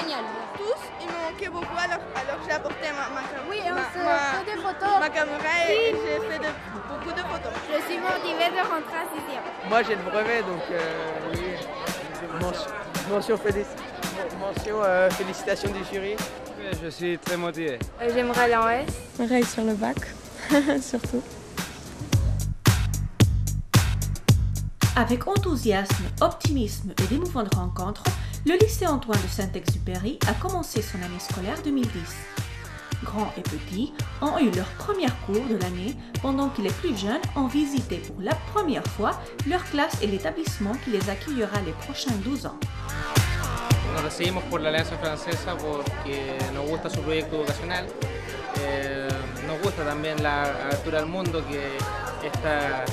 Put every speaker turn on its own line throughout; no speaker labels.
génial.
Tous, ils m'ont manqué beaucoup alors j'ai apporté ma caméra.
Oui, et on se fait des photos.
Ma caméra et j'ai fait beaucoup de photos.
Je suis motivée de rentrer en 6e.
Moi j'ai le brevet donc oui. Mention félicitations du jury.
Je suis très motivé.
J'aimerais aller en S.
Pareil sur le bac, surtout.
Avec enthousiasme, optimisme et d'émouvantes rencontres, le lycée Antoine de Saint-Exupéry a commencé son année scolaire 2010. Grands et petits ont eu leur premier cours de l'année pendant que les plus jeunes ont visité pour la première fois leur classe et l'établissement qui les accueillera les prochains 12 ans.
Nos decidimos por la Alianza Francesa porque nos gusta su proyecto educacional, nos gusta también la apertura al mundo que esta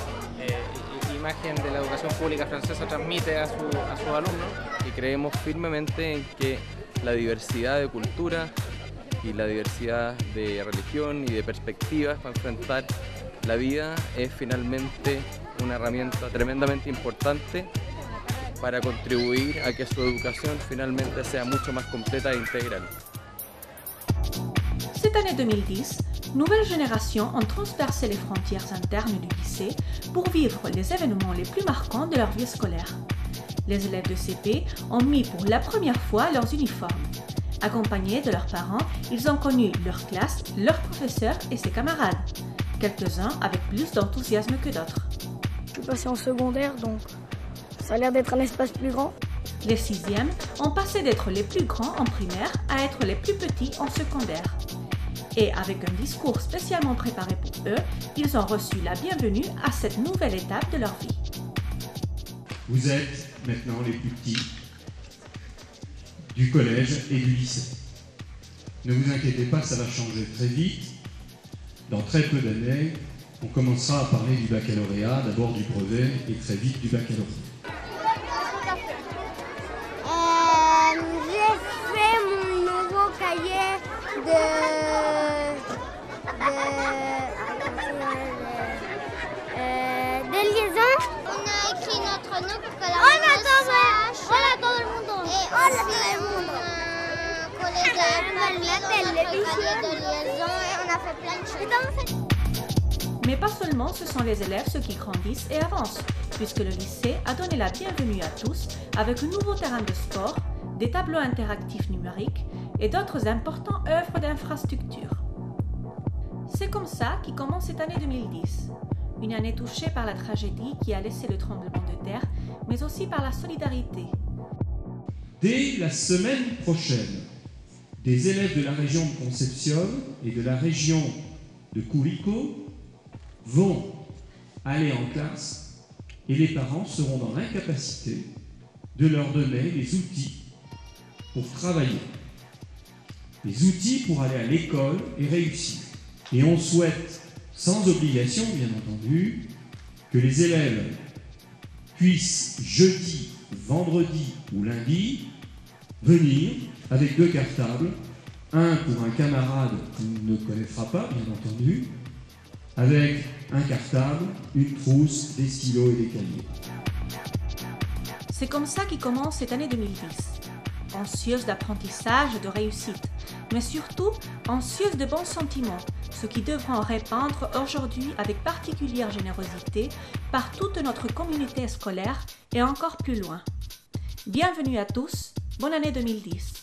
imagen de la educación pública francesa transmite a sus alumnos.
Y creemos firmemente en que la diversidad de cultura y la diversidad de religión y de perspectivas para enfrentar la vida es finalmente una herramienta tremendamente importante para contribuir a que su educación finalmente sea mucho más completa e integral.
Cette année 2010, nouvelles générations ont transpercé les frontières internes du lycée pour vivre les événements les plus marquants de leur vie scolaire. Les élèves de CP ont mis pour la première fois leurs uniformes. Accompagnés de leurs parents, ils ont connu leur classe, leurs professeurs et ses camarades. Quelques-uns avec plus d'enthousiasme que d'autres.
Je suis passée en secondaire, donc ça a l'air d'être un espace plus grand.
Les 6e ont passé d'être les plus grands en primaire à être les plus petits en secondaire. Et avec un discours spécialement préparé pour eux, ils ont reçu la bienvenue à cette nouvelle étape de leur vie.
Vous êtes maintenant les plus petits du collège et du lycée. Ne vous inquiétez pas, ça va changer très vite. Dans très peu d'années, on commencera à parler du baccalauréat, d'abord du brevet et très vite du baccalauréat.
J'ai fait mon nouveau cahier de liaison.
On a écrit notre nom pour que la
Hola
todo el mundo.
Et hola todo el mundo.
La télévision de liaison et on a fait plein de choses.
Mais pas seulement ce sont les élèves ceux qui grandissent et avancent, puisque le lycée a donné la bienvenue à tous avec un nouveau terrain de sport, des tableaux interactifs numériques et d'autres importantes œuvres d'infrastructure. C'est comme ça qui commence cette année 2010, une année touchée par la tragédie qui a laissé le tremblement de terre, mais aussi par la solidarité.
Dès la semaine prochaine, des élèves de la région de Concepción et de la région de Curicó vont aller en classe et les parents seront dans l'incapacité de leur donner les outils pour travailler, les outils pour aller à l'école et réussir. Et on souhaite, sans obligation bien entendu, que les élèves puissent jeudi, vendredi ou lundi venir avec 2 cartables, un pour un camarade qui ne connaîtra pas bien entendu, avec un cartable, une trousse, des stylos et des cahiers.
C'est comme ça qui commence cette année 2010. Anxieuse d'apprentissage et de réussite, mais surtout anxieuse de bons sentiments, ce qui devront répandre aujourd'hui avec particulière générosité par toute notre communauté scolaire et encore plus loin. Bienvenue à tous, bonne année 2010.